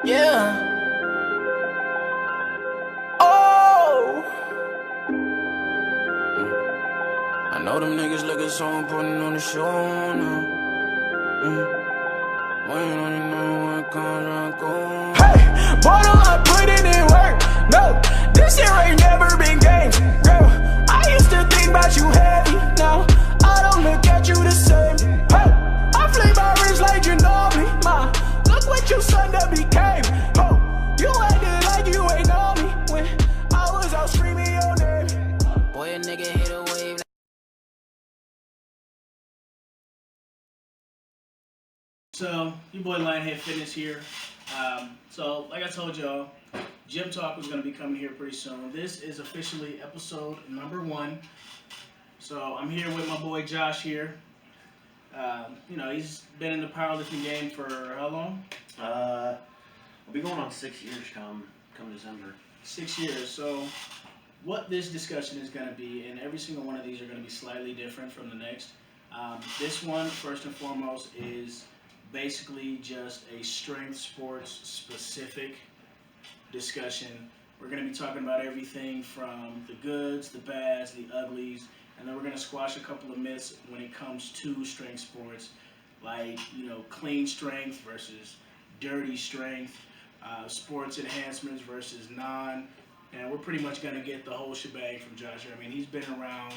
Yeah. Oh. I know them niggas looking so important on the show now. Waiting on you know what comes around goes. Hey, bottle, I put it in work. No, this shit ain't never been games. Girl, I used to think about you heavy. Now, I don't look at you the same. Hey, I flip my wrist like you know me. Ma, look what you son to became. Oh, you acted like you ain't know me when I was out screaming your name. Boy, a nigga hit a wave. So, your boy Lionhead Fitness here. So, like I told y'all, Gym Talk was going to be coming here pretty soon. This is officially episode number 1. So, I'm here with my boy Josh here. He's been in the powerlifting game for how long? I'll be going on 6 years come December. 6 years. So, what this discussion is going to be, and every single one of these are going to be slightly different from the next. This one, first and foremost, is basically just a strength sports specific discussion. We're going to be talking about everything from the goods, the bads, the uglies, and then we're going to squash a couple of myths when it comes to strength sports, like, clean strength versus dirty strength, sports enhancements versus non, and we're pretty much going to get the whole shebang from Josh. I mean, he's been around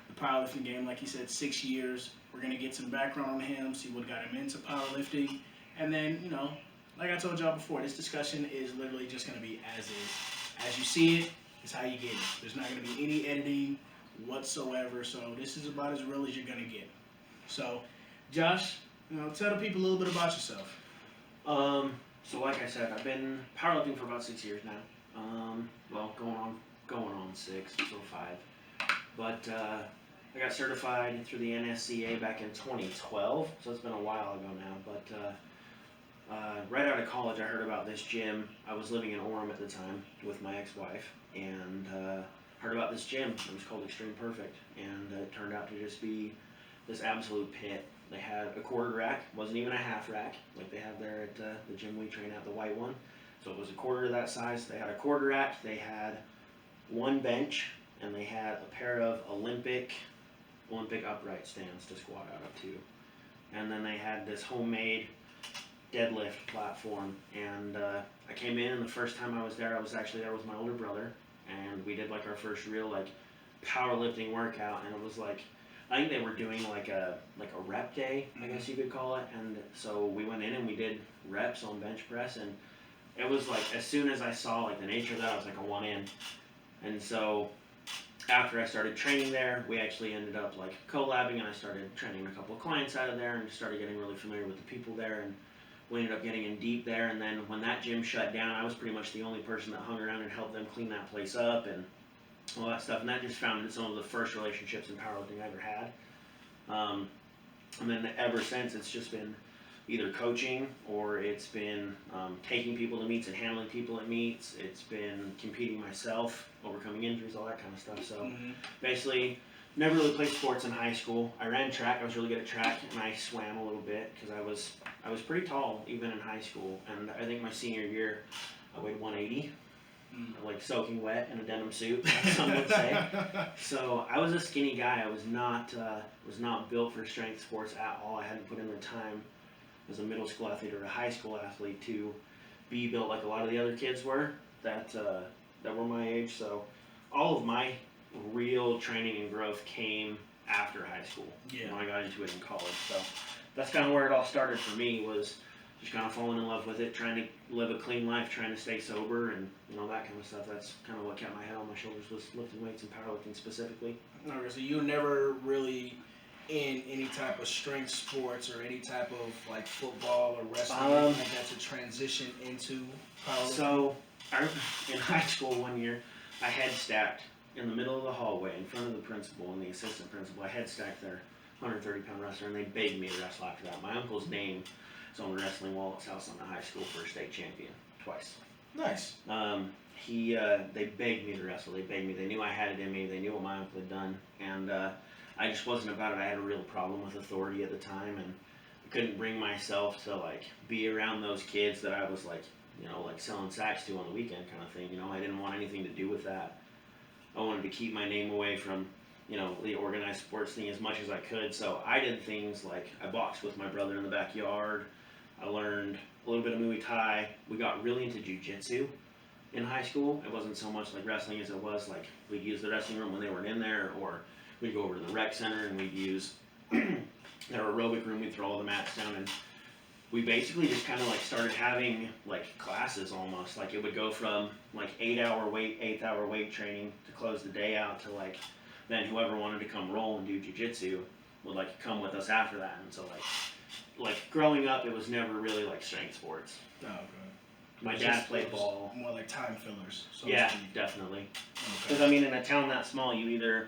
the powerlifting game, like he said, 6 years. We're going to get some background on him, see what got him into powerlifting. And then, like I told y'all before, this discussion is literally just going to be as is. As you see it, is how you get it. There's not going to be any editing whatsoever. So this is about as real as you're going to get. So, Josh, tell the people a little bit about yourself. So like I said, I've been powerlifting for about 6 years now. Going on 6, so 5. But I got certified through the NSCA back in 2012, so it's been a while ago now. But right out of college, I heard about this gym. I was living in Orem at the time with my ex-wife, and heard about this gym. It was called Extreme Perfect, and it turned out to just be this absolute pit. They had a quarter rack, wasn't even a half rack like they have there at the gym we train at, the white one. So it was a quarter of that size. They had a quarter rack, they had one bench, and they had a pair of Olympic upright stands to squat out of too. And then they had this homemade deadlift platform. And I came in, and the first time I was there, I was actually there with my older brother, and we did like our first real powerlifting workout. And it was like, I think they were doing like a rep day, I guess you could call it. And so we went in and we did reps on bench press, and it was like, as soon as I saw like the nature of that, I was like, I want in. And so after I started training there, we actually ended up like collabing, and I started training a couple of clients out of there, and just started getting really familiar with the people there, and we ended up getting in deep there. And then when that gym shut down, I was pretty much the only person that hung around and helped them clean that place up and all that stuff. And that just founded some of the first relationships in powerlifting I ever had. And then ever since, it's just been either coaching, or it's been taking people to meets and handling people at meets. It's been competing myself, overcoming injuries, all that kind of stuff. So basically, never really played sports in high school. I ran track. I was really good at track, and I swam a little bit because I was pretty tall even in high school. And I think my senior year, I weighed 180. Like soaking wet in a denim suit, some would say. So I was a skinny guy. I was not built for strength sports at all. I hadn't put in the time as a middle school athlete or a high school athlete to be built like a lot of the other kids were that were my age. So all of my real training and growth came after high school, when I got into it in college. So that's kind of where it all started for me, was just kind of falling in love with it, trying to live a clean life, trying to stay sober, and that kind of stuff. That's kind of what kept my head on my shoulders, was lifting weights and powerlifting specifically. Okay, so you were never really in any type of strength sports or any type of like football or wrestling, anything like that, to transition into powerlifting? So in high school one year, I head stacked in the middle of the hallway in front of the principal and the assistant principal. I head stacked their 130-pound wrestler, and they begged me to wrestle after that. My uncle's name is on the wrestling wall at South Summit High School for a state champion twice. Nice. They begged me to wrestle. They begged me. They knew I had it in me. They knew what my uncle had done, and I just wasn't about it. I had a real problem with authority at the time, and I couldn't bring myself to like be around those kids that I was like like selling sacks to on the weekend kind of thing. I didn't want anything to do with that. I wanted to keep my name away from, the organized sports thing as much as I could. So I did things like I boxed with my brother in the backyard. I learned a little bit of Muay Thai. We got really into jiu-jitsu in high school. It wasn't so much like wrestling as it was like we'd use the wrestling room when they weren't in there, or we'd go over to the rec center and we'd use their aerobic room. We'd throw all the mats down, and we basically just kind of like started having like classes almost. Like it would go from like 8-hour weight training to close the day out to like then whoever wanted to come roll and do jiu-jitsu would like come with us after that. And so like growing up, it was never really like strength sports. Oh, good. My dad played ball. More like time fillers. So Yeah, definitely. Okay. Because I mean, in a town that small, you either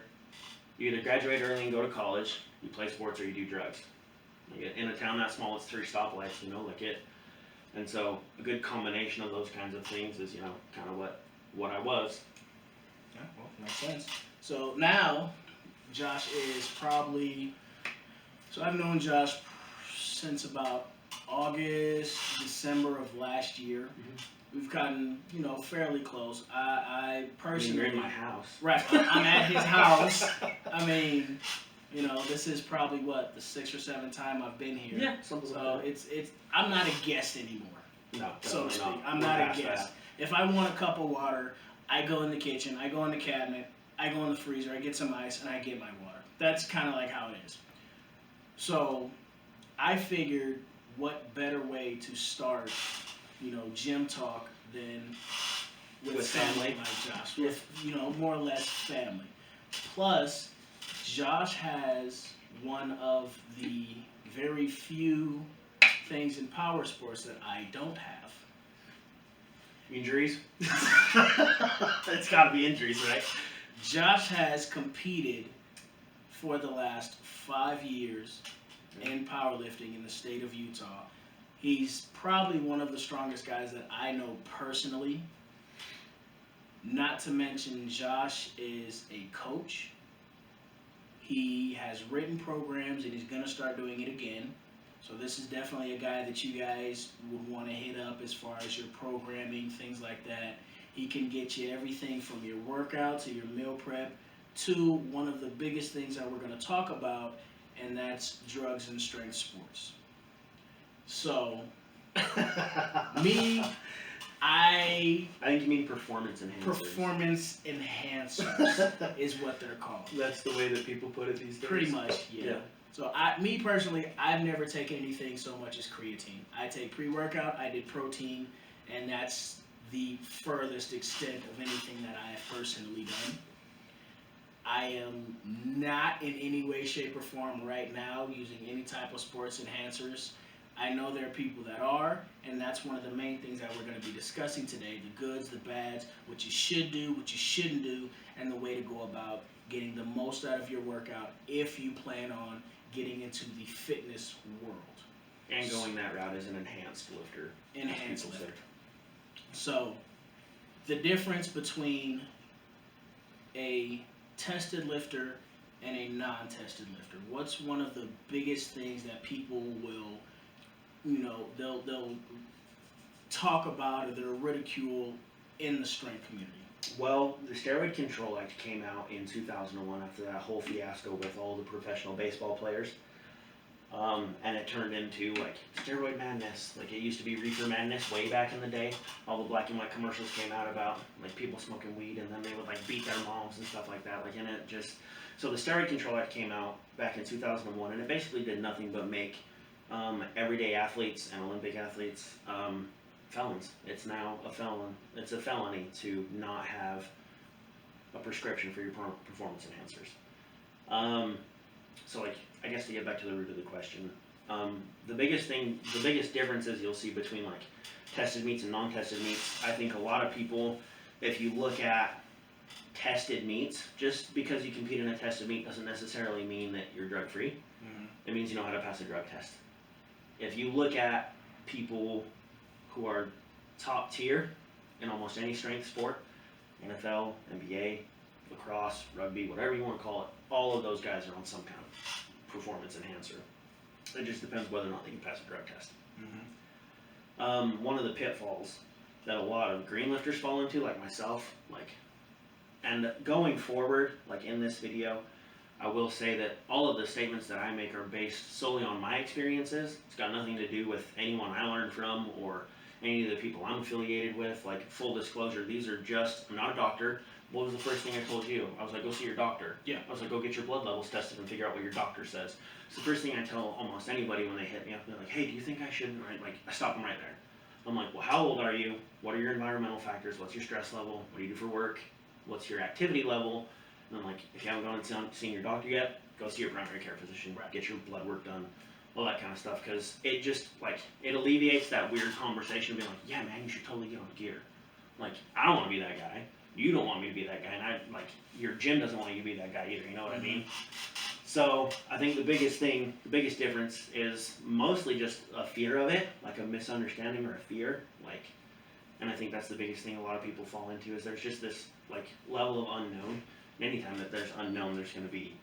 graduate early and go to college, you play sports, or you do drugs. Like in a town that small, it's 3 stoplights, like it. And so a good combination of those kinds of things is, kind of what I was. Yeah, well, makes sense. So now, Josh is probably, so I've known Josh since about August, December of last year. Mm-hmm. We've gotten, fairly close. I personally... You're in my house. Right, I'm at his house. I mean, this is probably, the 6th or 7th time I've been here. Yeah, something so like that. it's I'm not a guest anymore, No, so to speak. not. I'm We're not a past guest. that. If I want a cup of water, I go in the kitchen, I go in the cabinet, I go in the freezer, I get some ice, and I get my water. That's kind of like how it is. So I figured, what better way to start, gym talk than with family like Josh, with more or less family. Plus, Josh has one of the very few things in power sports that I don't have. Injuries? It's got to be injuries, right? Josh has competed for the last 5 years in powerlifting in the state of Utah. He's probably one of the strongest guys that I know personally. Not to mention, Josh is a coach. He has written programs, and he's going to start doing it again. So this is definitely a guy that you guys would want to hit up as far as your programming, things like that. He can get you everything from your workout to your meal prep to one of the biggest things that we're going to talk about, and that's drugs and strength sports. So, I think you mean performance enhancers. Performance enhancers is what they're called. That's the way that people put it these days. Pretty much, yeah. So me personally, I've never taken anything so much as creatine. I take pre-workout, I did protein, and that's the furthest extent of anything that I have personally done. I am not in any way, shape, or form right now using any type of sports enhancers. I know there are people that are, and that's one of the main things that we're going to be discussing today: the goods, the bads, what you should do, what you shouldn't do, and the way to go about getting the most out of your workout if you plan on getting into the fitness world. And going that route as an enhanced lifter. Enhanced lifter. So, the difference between a tested lifter and a non-tested lifter. What's one of the biggest things that people will, they'll talk about or they'll ridicule in the strength community? Well, the Steroid Control Act came out in 2001 after that whole fiasco with all the professional baseball players. And it turned into like steroid madness. Like it used to be reefer madness way back in the day. All the black and white commercials came out about like people smoking weed, and then they would like beat their moms and stuff like that. So the Steroid Control Act came out back in 2001, and it basically did nothing but make everyday athletes and Olympic athletes felons. It's now a felon. It's a felony to not have a prescription for your performance enhancers. So like, I guess to get back to the root of the question, the biggest differences you'll see between like tested meats and non-tested meats. I think a lot of people, if you look at tested meats, just because you compete in a tested meat doesn't necessarily mean that you're drug-free. Mm-hmm. It means you know how to pass a drug test. If you look at people who are top tier in almost any strength sport, NFL, NBA, lacrosse, rugby, whatever you want to call it, all of those guys are on some kind of performance enhancer. It just depends whether or not they can pass a drug test. Mm-hmm. One of the pitfalls that a lot of green lifters fall into, like myself. Like, and going forward, like in this video, I will say that all of the statements that I make are based solely on my experiences. It's got nothing to do with anyone I learned from or any of the people I'm affiliated with. Like, full disclosure, these are just, I'm not a doctor. What was the first thing I told you? I was like, go see your doctor. Yeah. I was like, go get your blood levels tested and figure out what your doctor says. It's the first thing I tell almost anybody when they hit me up. They're like, hey, do you think I should? Right? Like, I stop them right there. I'm like, well, how old are you? What are your environmental factors? What's your stress level? What do you do for work? What's your activity level? And I'm like, if you haven't gone and seen your doctor yet, go see your primary care physician. Right. Get your blood work done. All that kind of stuff. Because it just, like, it alleviates that weird conversation of being like, yeah, man, you should totally get on gear. Like, I don't want to be that guy. You don't want me to be that guy. And I, like, your gym doesn't want you to be that guy either. You know what I mean? So I think the biggest difference is mostly just a fear of it, like a misunderstanding or a fear, like, and I think that's the biggest thing a lot of people fall into is there's just this like level of unknown. And anytime that there's unknown, there's going to be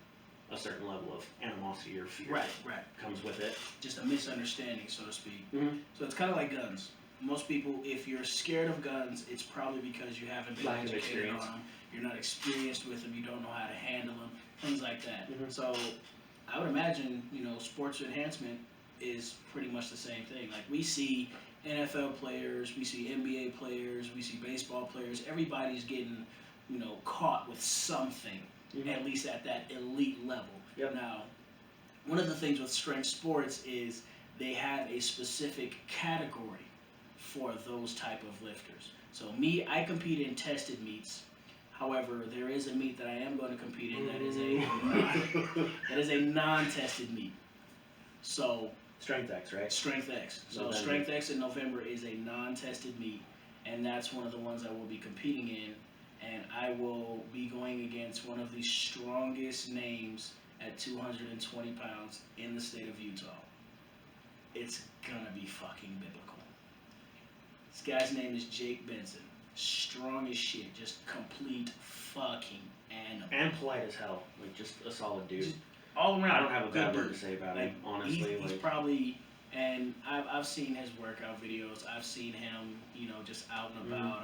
a certain level of animosity or fear Right. comes with it. Just a misunderstanding, so to speak. Mm-hmm. So it's kind of like guns. Most people, if you're scared of guns, it's probably because you haven't been educated on them. You're not experienced with them. You don't know how to handle them. Things like that. Mm-hmm. So I would imagine, sports enhancement is pretty much the same thing. Like we see NFL players, we see NBA players, we see baseball players. Everybody's getting, caught with something, at least at that elite level. Yep. Now, one of the things with strength sports is they have a specific category for those type of lifters. So me, I compete in tested meets. However, there is a meet that I am going to compete in that is a non-tested meet. So Strength X, right? Strength X. So November. Strength X in November is a non-tested meet, and that's one of the ones I will be competing in. And I will be going against one of the strongest names at 220 pounds in the state of Utah. It's gonna be fucking biblical. This guy's name is Jake Benson. Strong as shit, just complete fucking animal. And polite as hell, like just a solid dude. Just all around. I don't have a bad good word dude. to say about Like, him, honestly. He's probably, and I've seen his workout videos. I've seen him, just out and about.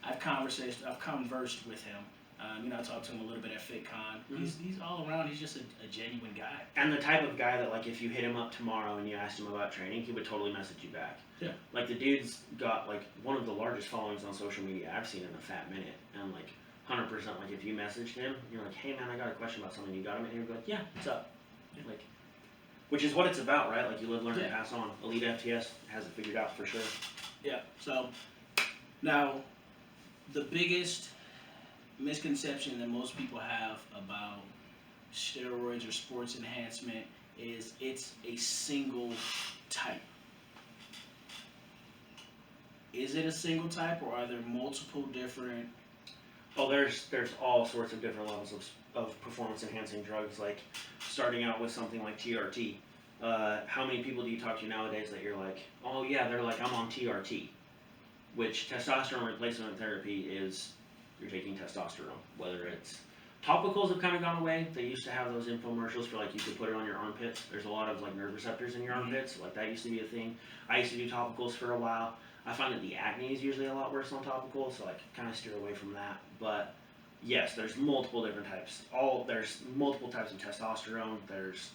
I've conversed with him. I talked to him a little bit at FitCon. He's all around. He's just a genuine guy. And the type of guy that, like, if you hit him up tomorrow and you asked him about training, he would totally message you back. Yeah. Like, the dude's got, like, one of the largest followings on social media I've seen in a fat minute. And, like, 100%, like, if you messaged him, you're like, hey, man, I got a question about something. You got him? And he'd be like, yeah, what's up? Yeah. Like, which is what it's about, right? Like, you live, learn, and Yeah. pass on. Elite FTS has it figured out for sure. Yeah. So, now, the biggest misconception that most people have about steroids or sports enhancement is it's a single type. Is it a single type, or are there multiple different? Oh, there's all sorts of different levels of performance enhancing drugs, like starting out with something like TRT. How many people do you talk to nowadays that you're like, oh yeah, they're like, I'm on TRT, which testosterone replacement therapy is, you're taking testosterone. Whether it's topicals have kind of gone away. They used to have those infomercials for like you could put it on your armpits. There's a lot of like nerve receptors in your armpits. Like that used to be a thing. I used to do topicals for a while. I find that the acne is usually a lot worse on topicals, so I kind of steer away from that. But yes, there's multiple different types. There's multiple types of testosterone. There's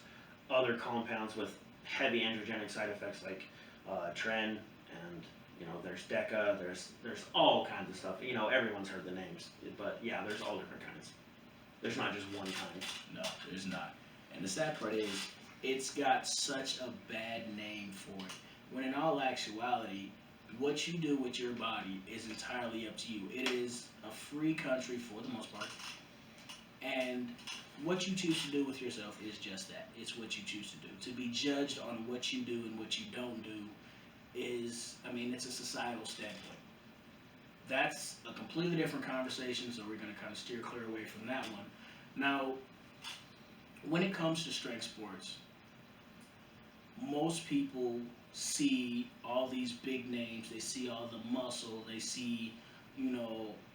other compounds with heavy androgenic side effects like tren, and there's DECA. There's all kinds of stuff. Everyone's heard the names, but yeah, there's all different kinds. There's not just one kind. No, there's not. And the sad part is, it's got such a bad name for it. When in all actuality, what you do with your body is entirely up to you. It is a free country for the most part. And what you choose to do with yourself is just that. It's what you choose to do. To be judged on what you do and what you don't do is, it's a societal standpoint. That's a completely different conversation, so we're going to kind of steer clear away from that one. Now, when it comes to strength sports, most people see all these big names, they see all the muscle, they see,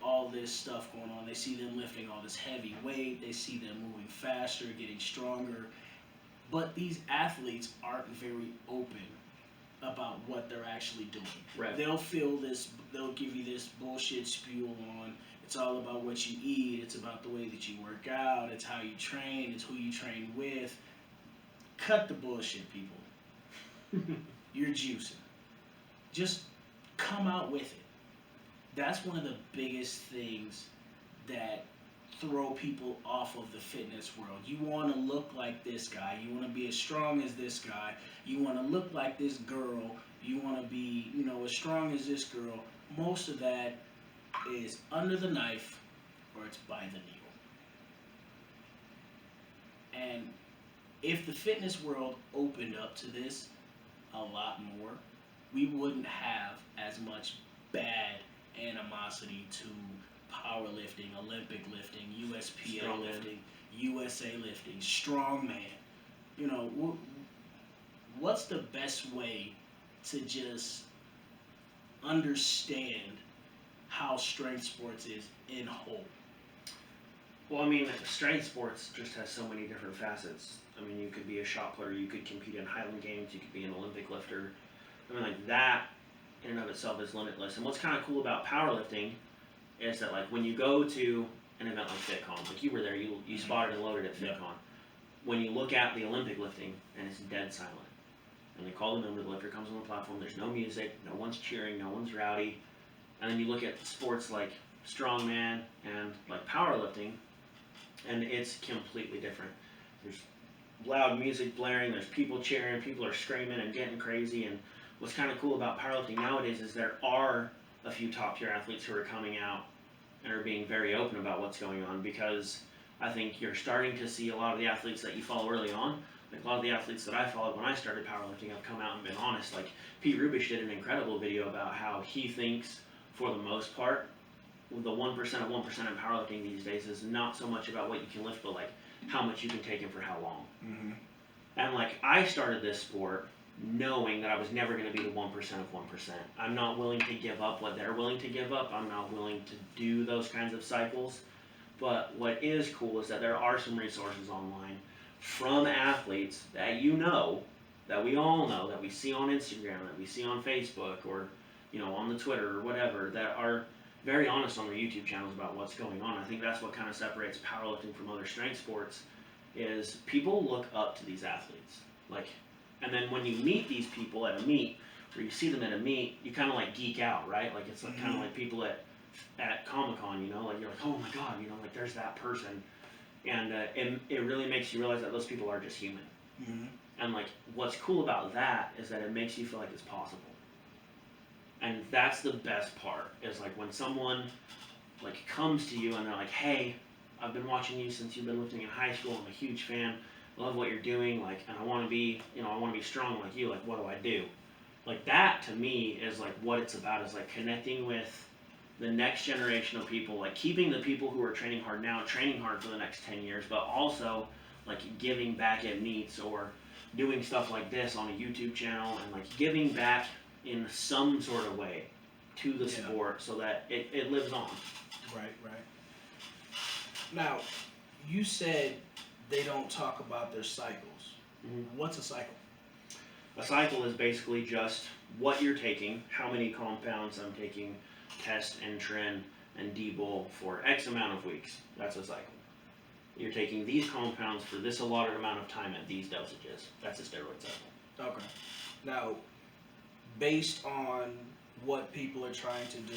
all this stuff going on, they see them lifting all this heavy weight, they see them moving faster, getting stronger, but these athletes aren't very open about what they're actually doing. Right. They'll give you this bullshit spiel on it's all about what you eat, it's about the way that you work out, it's how you train, it's who you train with. Cut the bullshit, people. You're juicing. Just come out with it. That's one of the biggest things that throw people off of the fitness world. You want to look like this guy. You want to be as strong as this guy. You want to look like this girl. You want to be, as strong as this girl. Most of that is under the knife or it's by the needle. And if the fitness world opened up to this a lot more, we wouldn't have as much bad animosity to powerlifting, Olympic lifting, USPA Strongman. lifting, USA lifting, strongman. What's the best way to just understand how strength sports is in whole? Well, I mean, strength sports just has so many different facets. I mean, you could be a shot putter, you could compete in Highland Games, you could be an Olympic lifter. I mean, like that in and of itself is limitless. And what's kind of cool about powerlifting is that, like, when you go to an event like FitCon, like you were there, you spotted and loaded at FitCon. Yep. When you look at the Olympic lifting and it's dead silent, and they call the number, the lifter comes on the platform, there's no music, no one's cheering, no one's rowdy. And then you look at sports like strongman and like powerlifting, and it's completely different. There's loud music blaring, there's people cheering, people are screaming and getting crazy. And what's kind of cool about powerlifting nowadays is there are a few top tier athletes who are coming out and are being very open about what's going on, because I think you're starting to see a lot of the athletes that you follow early on, like a lot of the athletes that I followed when I started powerlifting, have come out and been honest. Like Pete Rubish did an incredible video about how he thinks, for the most part, the 1% of 1% in powerlifting these days is not so much about what you can lift, but like how much you can take and for how long. Mm-hmm. And like I started this sport knowing that I was never going to be the 1% of 1%. I'm not willing to give up what they're willing to give up. I'm not willing to do those kinds of cycles. But what is cool is that there are some resources online from athletes that that we all know, that we see on Instagram, that we see on Facebook, or on the Twitter or whatever, that are very honest on their YouTube channels about what's going on. I think that's what kind of separates powerlifting from other strength sports, is people look up to these athletes. And then when you meet these people at a meet, or you see them at a meet, you kind of like geek out, right? Like it's like kind of like people at Comic-Con, like you're like, oh my God, like there's that person. And it really makes you realize that those people are just human. Mm-hmm. And like what's cool about that is that it makes you feel like it's possible. And that's the best part, is like when someone like comes to you and they're like, hey, I've been watching you since you've been lifting in high school, I'm a huge fan, I love what you're doing, like, and I want to be strong like you, like what do I do? Like that to me is like what it's about, is like connecting with the next generation of people, like keeping the people who are training hard now, training hard for the next 10 years, but also like giving back at meets or doing stuff like this on a YouTube channel, and like giving back in some sort of way to the sport so that it lives on. Right. Now, you said they don't talk about their cycles. Mm-hmm. What's a cycle? A cycle is basically just what you're taking, how many compounds I'm taking, test and tren and D-bull for X amount of weeks. That's a cycle. You're taking these compounds for this allotted amount of time at these dosages. That's a steroid cycle. Okay. Now, based on what people are trying to do,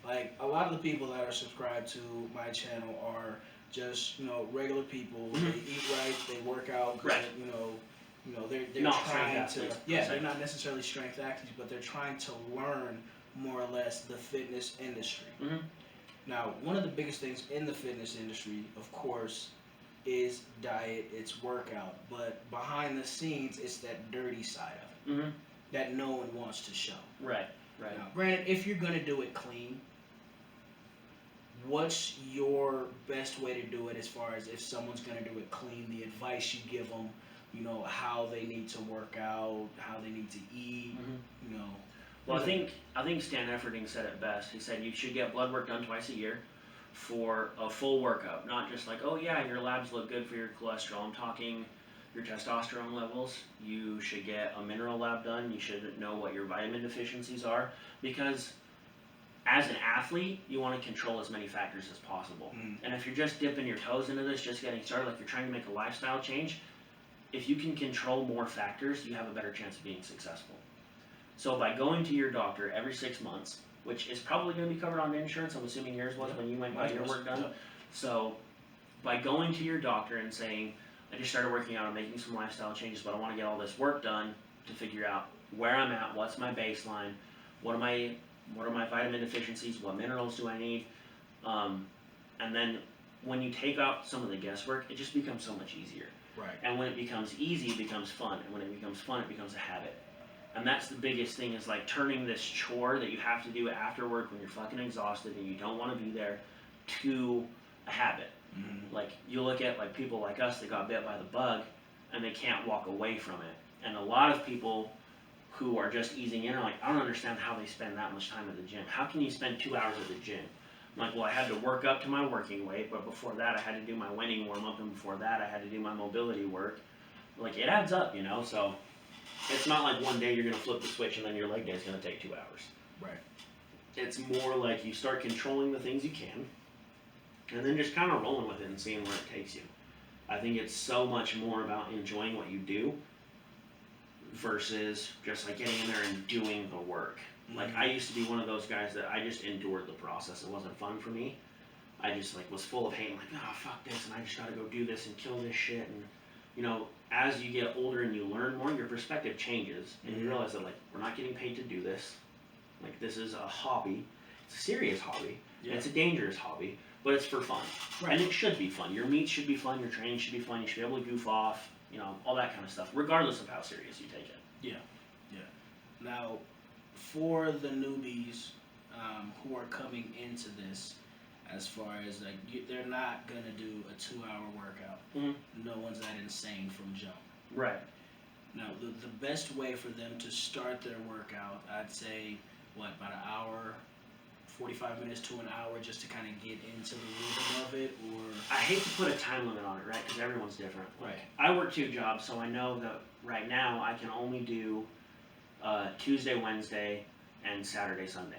like a lot of the people that are subscribed to my channel are just regular people. Mm-hmm. They eat right, they work out good. Right. They're Not trying strength to. athletes, Yeah, they're not necessarily strength athletes, but they're trying to learn more or less the fitness industry. Mm-hmm. Now, one of the biggest things in the fitness industry, of course, is diet, it's workout, but behind the scenes, it's that dirty side of it. Mm-hmm. That no one wants to show. Right. Now, granted, if you're going to do it clean, what's your best way to do it, as far as if someone's going to do it clean, the advice you give them, how they need to work out, how they need to eat, Mm-hmm. Well, I think Stan Efferding said it best. He said you should get blood work done twice a year for a full workup, not just like, oh yeah, your labs look good for your cholesterol. I'm talking your testosterone levels. You should get a mineral lab done. You should know what your vitamin deficiencies are, because as an athlete, you want to control as many factors as possible. And if you're just dipping your toes into this, just getting started, like you're trying to make a lifestyle change, if you can control more factors, you have a better chance of being successful. So by going to your doctor every 6 months, which is probably going to be covered on the insurance, I'm assuming yours was when you went by your work done. So by going to your doctor and saying, I just started working out, I'm making some lifestyle changes, but I want to get all this work done to figure out where I'm at, what's my baseline, what are my vitamin deficiencies, what minerals do I need, and then when you take out some of the guesswork, it just becomes so much easier. Right. And when it becomes easy, it becomes fun, and when it becomes fun, it becomes a habit. And that's the biggest thing, is like turning this chore that you have to do after work when you're fucking exhausted and you don't want to be there, to a habit. Like, you look at like people like us that got bit by the bug and they can't walk away from it. And a lot of people who are just easing in are like, I don't understand how they spend that much time at the gym. How can you spend 2 hours at the gym? I'm like, well, I had to work up to my working weight, but before that I had to do my winning warm-up, and before that I had to do my mobility work. Like, it adds up, you know? So it's not like one day you're going to flip the switch and then your leg day is going to take 2 hours. Right. It's more like you start controlling the things you can, and then just kind of rolling with it and seeing where it takes you. I think it's so much more about enjoying what you do versus just like getting in there and doing the work. Like, I used to be one of those guys that I just endured the process. It wasn't fun for me. I just like was full of hate, like, oh, fuck this, and I just gotta go do this and kill this shit. And you know, as you get older and you learn more, your perspective changes, and you realize that like, we're not getting paid to do this. Like, this is a hobby. It's a serious hobby. Yeah. It's a dangerous hobby, but it's for fun. Right. And it should be fun. Your meets should be fun, your training should be fun, you should be able to goof off, you know, all that kind of stuff, regardless of how serious you take it. Yeah, yeah. Now, for the newbies who are coming into this, as far as like, they're not gonna do a 2-hour workout. No one's that insane from jump. Right. Now, the best way for them to start their workout, I'd say, what, about an hour, 45 minutes to an hour, just to kind of get into the rhythm of it? Or I hate to put a time limit on it, right? Because everyone's different. Right. I work 2 jobs, so I know that right now I can only do Tuesday, Wednesday, and Saturday, Sunday.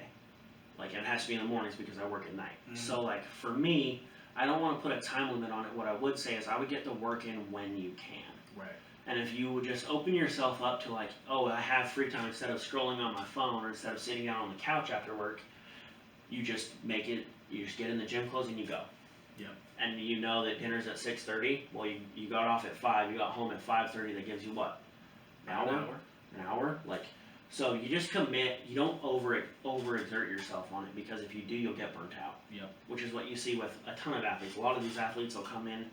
Like, it has to be in the mornings because I work at night. So, like, for me, I don't want to put a time limit on it. What I would say is I would get the work in when you can. Right. And if you would just open yourself up to like, oh, I have free time, instead of scrolling on my phone or instead of sitting out on the couch after work, you just make it, you just get in the gym clothes and you go. Yep. And you know that dinner's at 6:30. Well, you got off at 5, you got home at 5:30. That gives you what? An hour? Like, so you just commit. You don't overexert yourself on it, because if you do, you'll get burnt out. Yep. Which is what you see with a ton of athletes. A lot of these athletes will come in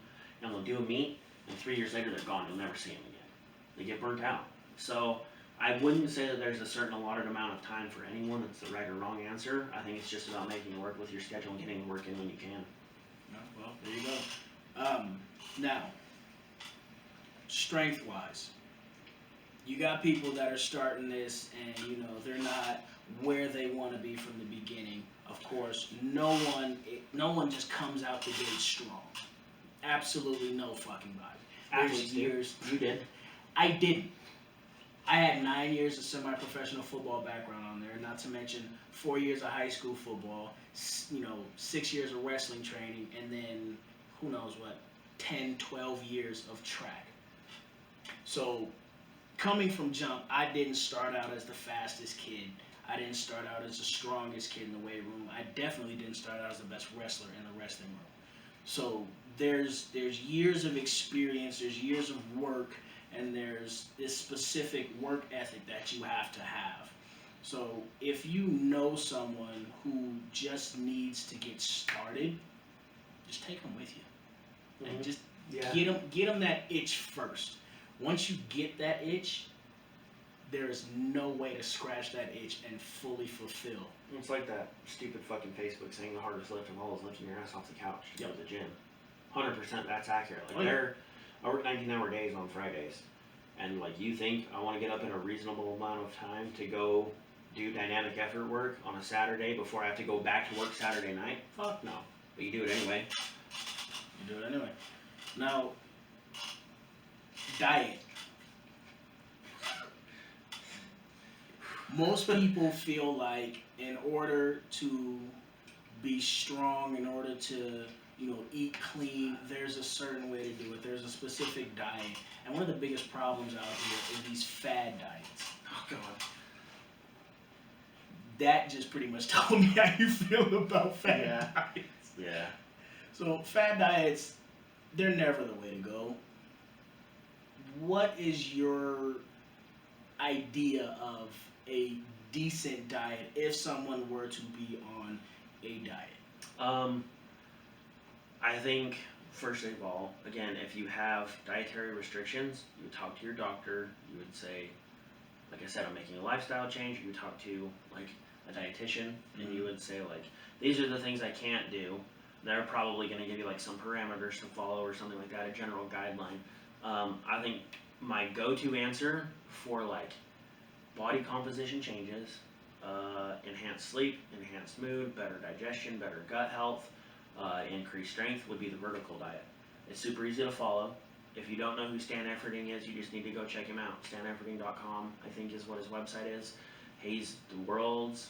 and they'll do a meet, and 3 years later they're gone. You'll never see them again. They get burnt out. So I wouldn't say that there's a certain allotted amount of time for anyone that's the right or wrong answer. I think it's just about making it work with your schedule and getting the work in when you can. Well, there you go. Now, strength-wise, you got people that are starting this and, you know, they're not where they want to be from the beginning. Of course, no one just comes out the gate strong. Absolutely no fucking body. There's years. You did. I didn't. I had 9 years of semi-professional football background on there, not to mention 4 years of high school football, 6 years of wrestling training, and then who knows what, 10, 12 years of track. So coming from jump, I didn't start out as the fastest kid. I didn't start out as the strongest kid in the weight room. I definitely didn't start out as the best wrestler in the wrestling room. So there's years of experience, there's years of work, and there's this specific work ethic that you have to have. So if you know someone who just needs to get started, just take them with you. And just get them that itch first. Once you get that itch, there is no way to scratch that itch and fully fulfill. It's like that stupid fucking Facebook saying the hardest lift of all is lifting your ass off the couch to go to the gym. 100% that's accurate. Like, I work 19-hour days on Fridays, and like, you think I want to get up in a reasonable amount of time to go do dynamic effort work on a Saturday before I have to go back to work Saturday night? Fuck no. But you do it anyway. You do it anyway. Now, Diet. Most people feel like in order to be strong, in order to eat clean, there's a certain way to do it. There's a specific diet, and one of the biggest problems out here is these fad diets. Oh God. That just pretty much told me how you feel about fad diets. Yeah. So fad diets, they're never the way to go. What is your idea of a decent diet if someone were to be on a diet? I think first of all, again, if you have dietary restrictions, you would talk to your doctor. You would say, like I said, I'm making a lifestyle change. You would talk to like a dietitian, and you would say like, these are the things I can't do. They're probably going to give you like some parameters to follow or something like that, a general guideline. I think my go-to answer for like body composition changes, enhanced sleep, enhanced mood, better digestion, better gut health, increased strength would be the vertical diet. It's super easy to follow. If you don't know who Stan Efferding is, you just need to go check him out. StanEfferding.com, I think, is what his website is. He's the world's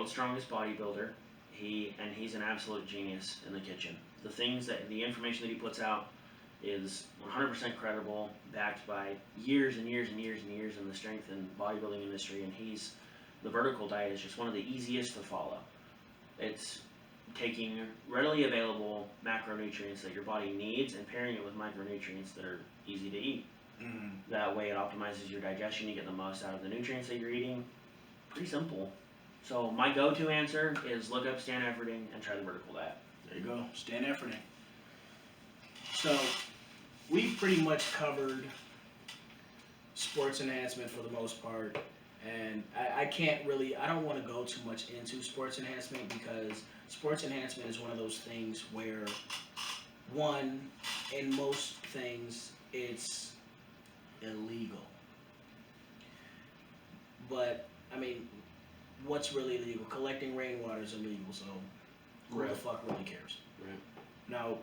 strongest bodybuilder. He's an absolute genius in the kitchen. The information that he puts out is 100% credible, backed by years and years and years and years in the strength and bodybuilding industry. And the vertical diet is just one of the easiest to follow. It's taking readily available macronutrients that your body needs and pairing it with micronutrients that are easy to eat. Mm-hmm. That way it optimizes your digestion, you get the most out of the nutrients that you're eating. Pretty simple. So my go-to answer is look up Stan Efferding and try the vertical diet. There you go, Stan Efferding. So we've pretty much covered sports enhancement for the most part. And I don't want to go too much into sports enhancement because sports enhancement is one of those things where, one, in most things, it's illegal. But, I mean, what's really illegal? Collecting rainwater is illegal, so who the fuck really cares? Right. Now,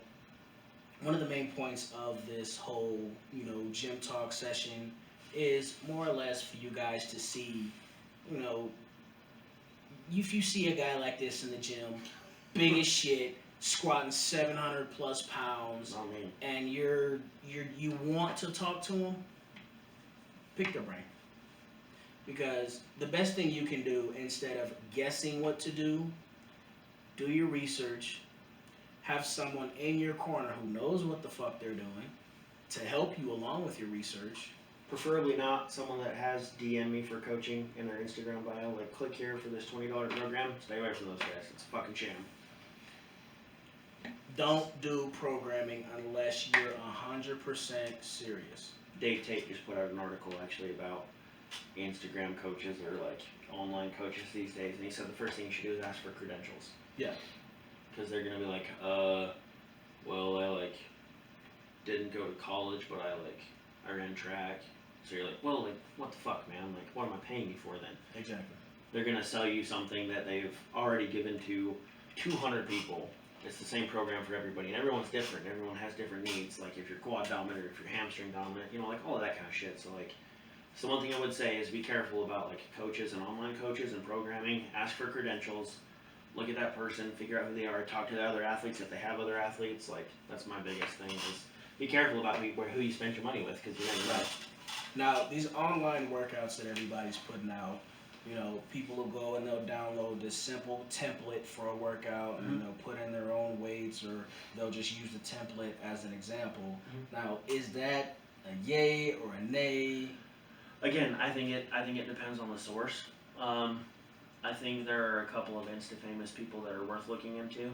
one of the main points of this whole, gym talk session is more or less for you guys to see, if you see a guy like this in the gym, big as shit, squatting 700 plus pounds, and you want to talk to him, pick their brain. Because the best thing you can do instead of guessing what to do your research, have someone in your corner who knows what the fuck they're doing to help you along with your research. Preferably not someone that has DM me for coaching in their Instagram bio, like click here for this $20 program. Stay away from those guys. It's a fucking sham. Don't do programming unless you're 100% serious. Dave Tate just put out an article actually about Instagram coaches or like online coaches these days, and he said the first thing you should do is ask for credentials. Yeah. Because they're gonna be like, well, I like didn't go to college, but I ran track. So you're like, well, like, what the fuck, man? Like, what am I paying you for then? Exactly. They're gonna sell you something that they've already given to 200 people. It's the same program for everybody, and everyone's different. Everyone has different needs. Like if you're quad dominant, or if you're hamstring dominant, like all of that kind of shit. So like, so one thing I would say is be careful about like coaches and online coaches and programming. Ask for credentials. Look at that person, figure out who they are, talk to the other athletes if they have other athletes. Like that's my biggest thing is be careful about who you spend your money with because you never know. Now these online workouts that everybody's putting out, people will go and they'll download this simple template for a workout and they'll put in their own weights or they'll just use the template as an example. Now, is that a yay or a nay? Again, I think it depends on the source. I think there are a couple of Insta-famous people that are worth looking into.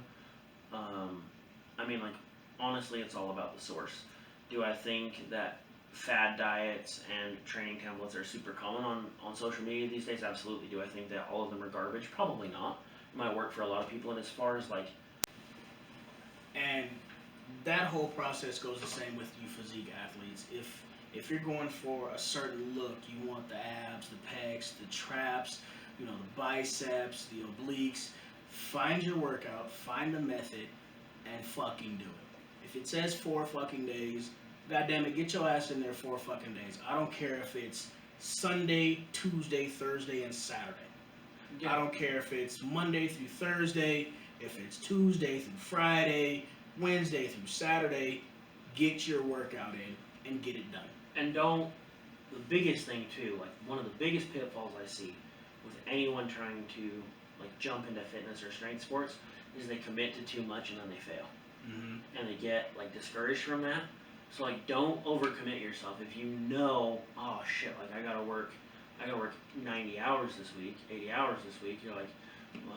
I mean, like, honestly, it's all about the source. Do I think that fad diets and training templates are super common on social media these days? Absolutely. Do I think that all of them are garbage? Probably not. It might work for a lot of people, and as far as like... And that whole process goes the same with you physique athletes. If you're going for a certain look, you want the abs, the pecs, the traps, the biceps, the obliques, find your workout, find the method, and fucking do it. If it says 4 fucking days, God damn it, get your ass in there 4 fucking days. I don't care if it's Sunday, Tuesday, Thursday, and Saturday. Yeah. I don't care if it's Monday through Thursday, if it's Tuesday through Friday, Wednesday through Saturday. Get your workout in and get it done. And don't, the biggest thing too, like one of the biggest pitfalls I see with anyone trying to like jump into fitness or strength sports is they commit to too much and then they fail. Mm-hmm. And they get like discouraged from that. So like don't overcommit yourself. If you know, oh shit, like I gotta work 90 hours this week, 80 hours this week, you're like, oh,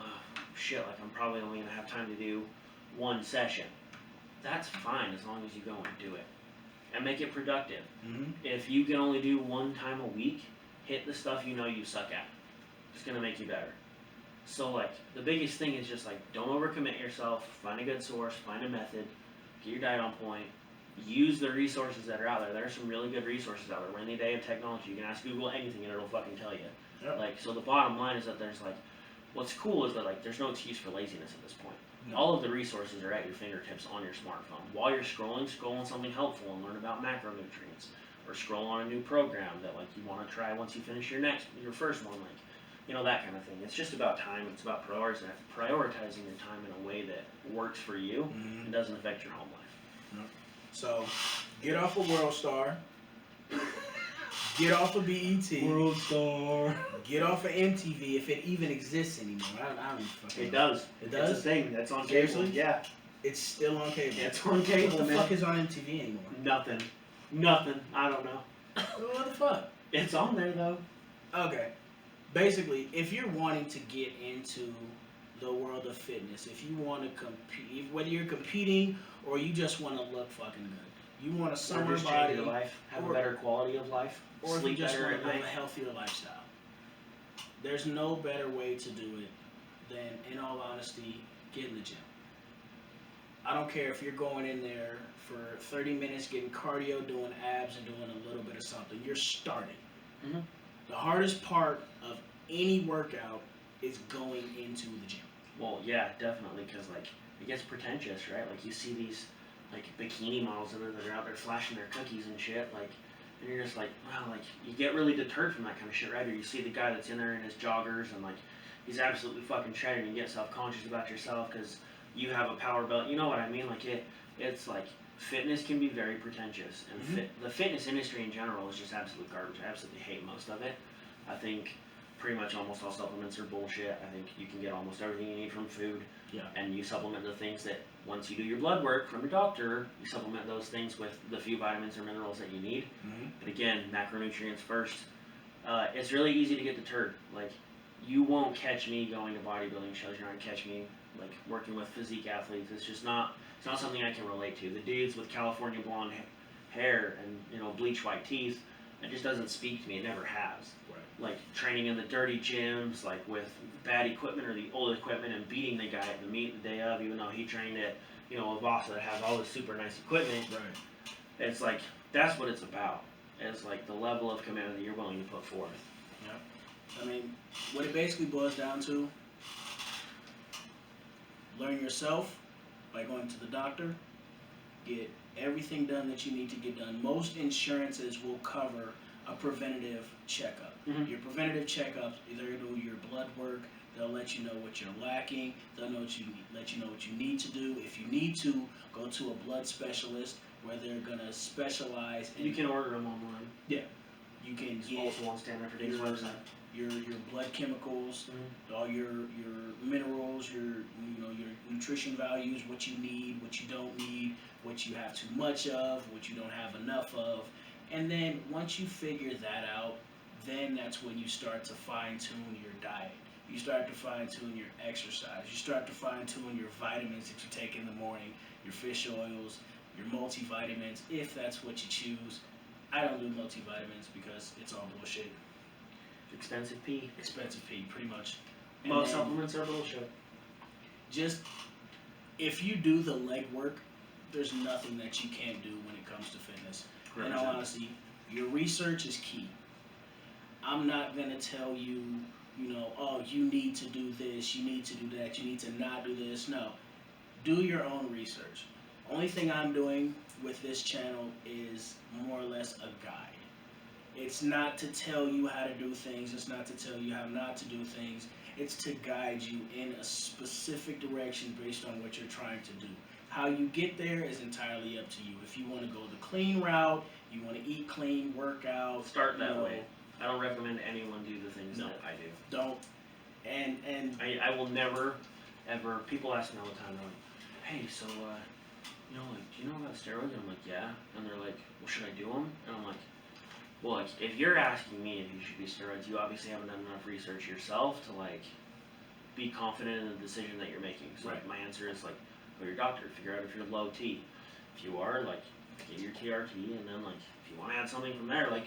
shit, like I'm probably only gonna have time to do 1 session. That's fine as long as you go and do it. And make it productive. Mm-hmm. If you can only do 1 time a week, hit the stuff you know you suck at. It's gonna make you better. So like the biggest thing is just like don't overcommit yourself, find a good source, find a method, get your diet on point, use the resources that are out there. There are some really good resources out there. We're in the day of technology. You can ask Google anything and it'll fucking tell you. Yep. Like so the bottom line is that there's like what's cool is that like there's no excuse for laziness at this point. No. All of the resources are at your fingertips on your smartphone. While you're scroll on something helpful and learn about macronutrients. Or scroll on a new program that like you want to try once you finish your first one, like, you know, that kind of thing. It's just about time. It's about prioritizing your time in a way that works for you Mm-hmm. and doesn't affect your home life. So, get off of World Star. Get off of BET. World Star. Get off of MTV if it even exists anymore. I don't even fucking It know. does. It does? It's a thing. That's on Seriously? cable. Yeah. It's still on cable. It's on cable, What the man. fuck is on MTV anymore? Nothing. I don't know. What the fuck? It's on there though. Okay. Basically, if you're wanting to get into the world of fitness, if you want to compete, whether you're competing or you just want to look fucking good, you want a Or summer just body, change your life, have or- a better quality of life, or if you sleep just better want at to live night. a healthier lifestyle. There's no better way to do it than, in all honesty, get in the gym. I don't care if you're going in there for 30 minutes getting cardio, doing abs, and doing a little bit of something. You're starting. Mhm. The hardest part of any workout is going into the gym. Well, yeah, definitely, because like it gets pretentious, right? Like you see these like bikini models that are out there flashing their cookies and shit, like, and you're just like, wow, like you get really deterred from that kind of shit, right? Or you see the guy that's in there in his joggers and like he's absolutely fucking shredded, and you get self-conscious about yourself because you have a power belt. You know what I mean? Like it's like fitness can be very pretentious, and the fitness industry in general is just absolute garbage. I absolutely hate most of it. I think pretty much almost all supplements are bullshit. I think you can get almost everything you need from food. Yeah. And you supplement the things that, once you do your blood work from your doctor, you supplement those things with the few vitamins or minerals that you need. Mm-hmm. But again, macronutrients first. It's really easy to get deterred. Like, you won't catch me going to bodybuilding shows. You're not gonna catch me like working with physique athletes. It's just not. It's not something I can relate to. The dudes with California blonde hair and bleach white teeth, it just doesn't speak to me. It never has. Right. Like training in the dirty gyms, like with bad equipment or the old equipment, and beating the guy at the meet the day of, even though he trained at a Vasa that has all this super nice equipment. Right. It's like that's what it's about. It's like the level of commitment that you're willing to put forth. Yeah. I mean, what it basically boils down to: learn yourself by going to the doctor, get everything done that you need to get done. Most insurances will cover a preventative checkup. Mhm. Your preventative checkups, they're going to do your blood work. They'll let you know what you're lacking. They'll let you know what you need to do. If you need to, go to a blood specialist where they're going to specialize in. You can order them online. You can It's get also on Stand Up for Dave's website. your blood chemicals, Mhm. all your minerals, your nutrition values, what you need, what you don't need, what you have too much of, what you don't have enough of. And then once you figure that out, then that's when you start to fine-tune your diet. You start to fine-tune your exercise. You start to fine-tune your vitamins that you take in the morning, your fish oils, your multivitamins, if that's what you choose. I don't do multivitamins because it's all bullshit. Expensive pee. Expensive pee, pretty much. And Most then supplements are bullshit. just, if you do the legwork, there's nothing that you can't do when it comes to fitness. In all honesty, your research is key. I'm not going to tell you, oh, you need to do this, you need to do that, you need to not do this. No. Do your own research. Only thing I'm doing with this channel is more or less a guide. It's not to tell you how to do things. It's not to tell you how not to do things. It's to guide you in a specific direction based on what you're trying to do. How you get there is entirely up to you. If you want to go the clean route, you want to eat clean, work out. Start that way. I don't recommend anyone do the things that I do. Don't. And I will never, ever, people ask me all the time, they're like, hey, so, you know, like, do you know about steroids? And I'm like, yeah. And they're like, well, should I do them? And I'm like, well, like, if you're asking me if you should be steroids, you obviously haven't done enough research yourself to, like, be confident in the decision that you're making. So, like, my answer is, like, go to your doctor, figure out if you're low T. If you are, like, get your TRT, and then, like, if you want to add something from there, like,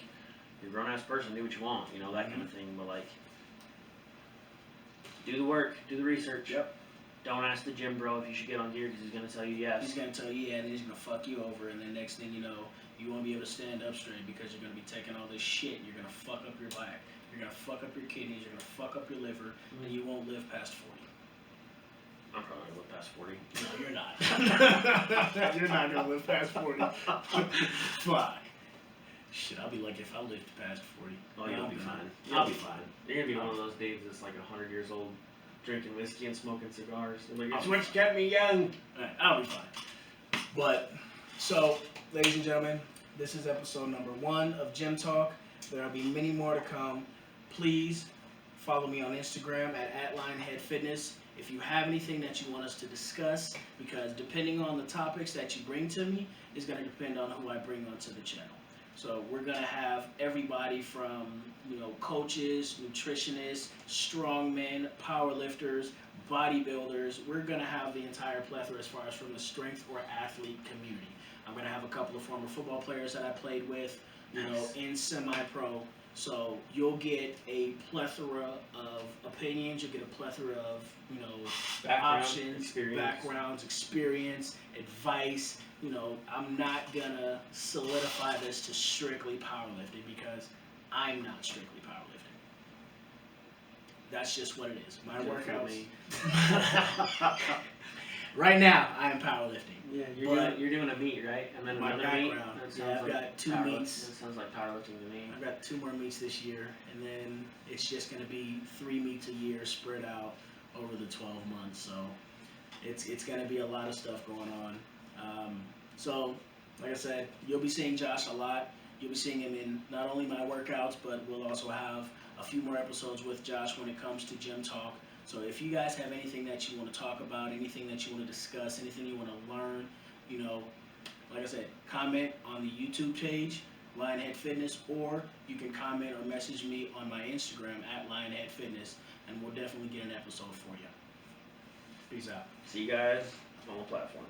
you're a grown-ass person, do what you want, you know, that kind of thing. But, like, do the work, do the research. Yep. Don't ask the gym bro if you should get on gear because he's going to tell you yes. He's going to tell you yeah, and then he's going to fuck you over, and then next thing you know, you won't be able to stand up straight because you're going to be taking all this shit. You're going to fuck up your back. You're going to fuck up your kidneys. You're going to fuck up your liver, and you won't live past 40. I'm probably going to live past 40. No, you're not. You're not going to live past 40. Fuck. Shit, I'll be lucky if I lived past 40. Oh, you'll be fine. I'll be fine. You're going to be one of those dudes that's like 100 years old, drinking whiskey and smoking cigars. And like, I'll it's what kept me young. Alright, I'll be fine. But, so, ladies and gentlemen, this is episode number 1 of Gym Talk. There will be many more to come. Please follow me on Instagram at @LionheadFitness. If you have anything that you want us to discuss, because depending on the topics that you bring to me, is going to depend on who I bring onto the channel. So we're going to have everybody from, you know, coaches, nutritionists, strongmen, powerlifters, bodybuilders. We're going to have the entire plethora as far as from the strength or athlete community. I'm going to have a couple of former football players that I played with, you know, in semi-pro. So you'll get a plethora of opinions. You'll get a plethora of, you know, options, backgrounds, experience, advice. You know, I'm not gonna solidify this to strictly powerlifting because I'm not strictly powerlifting. That's just what it is. My workouts. Right now, I am powerlifting. Yeah, you're doing a meet, right? And then my another meet. background. Yeah, I've got 2 meets. That sounds like powerlifting to me. I've got 2 more meets this year, and then it's just gonna be 3 meets a year spread out over the 12 months. So it's gonna be a lot of stuff going on. So, like I said, you'll be seeing Josh a lot. You'll be seeing him in not only my workouts, but we'll also have a few more episodes with Josh when it comes to Gym Talk. So if you guys have anything that you want to talk about, anything that you want to discuss, anything you want to learn, you know, like I said, comment on the YouTube page, Lionhead Fitness, or you can comment or message me on my Instagram at Lionhead Fitness, and we'll definitely get an episode for you. Peace out. See you guys on the platform.